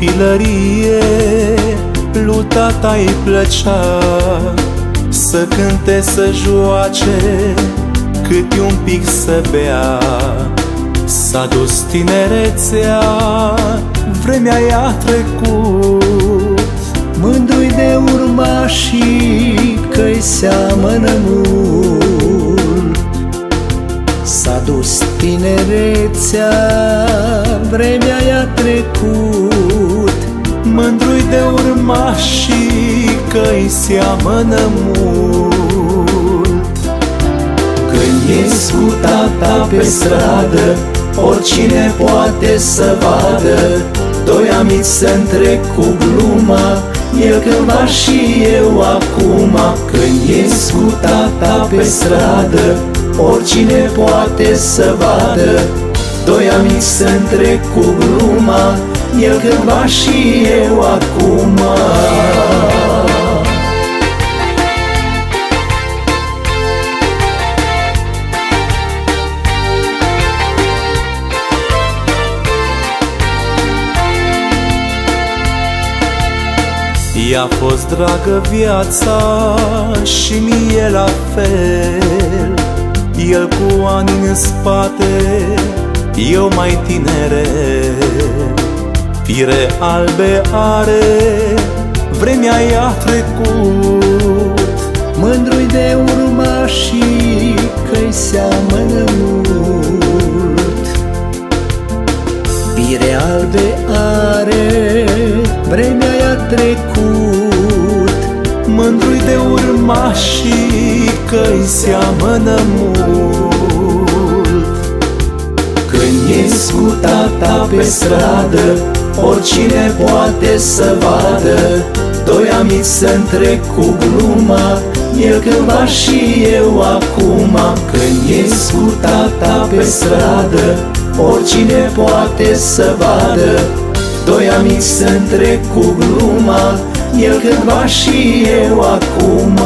copilărie lui tata îi plăcea să cânte, să joace, cât un pic să bea. S-a dus tinerețea, vremea i-a trecut, mândru-i de urmașii că-i seamănă mult. S-a dus tinerețea, vremea i-a trecut, mândru-i de urmașii că-i seamănă mult. Când ies cu tata pe stradă, oricine poate să vadă, doi amici să-ntrec cu gluma, el cândva și eu acum. Când ies cu tata pe stradă, oricine poate să vadă, doi amici să-ntrec cu gluma, el cândva și eu acum. I-a fost dragă viața și mie la fel, el cu ani în spate, eu mai tineret. Fire albe are, vremea i-a trecut, mândru-i de urmașii că-i seamănă mult. Fire albe are, vremea i-a trecut, mândru-i de urmașii că-i seamănă mult. Când ies cu tata pe stradă, oricine poate să vadă, doi amici să-ntrec cu gluma, el cândva și eu acum. Când ies cu tata pe stradă, oricine poate să vadă, doi amici să-ntrec cu gluma, el cândva și eu acum.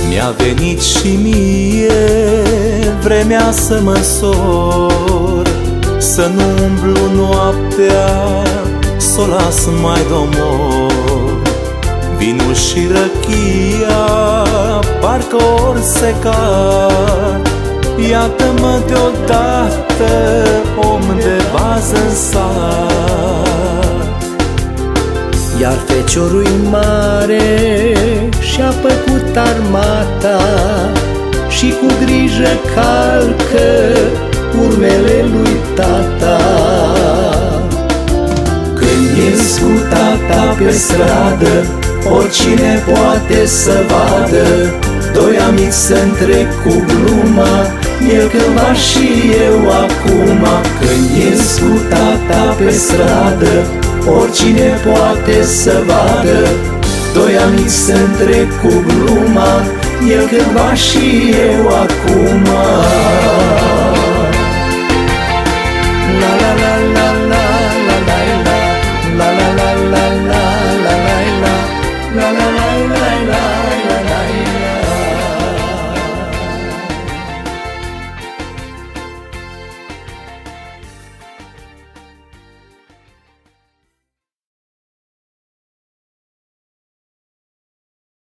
Mi-a venit și mie vremea să mă sor, să nu umblu noaptea, s-o las mai domor. Vinul și răchia parcă ori secar, iată-mă deodată om de vază în sat. Iar feciorul-i mare și-a făcut armata și cu grijă calcă urmele lui tata. Când ies cu tata pe stradă, oricine poate să vadă, doi amici să-ntrec cu gluma, el cândva și eu acum. Când ies cu tata pe stradă, oricine poate să vadă, doi amici să-ntrec cu gluma, el cândva și eu acum.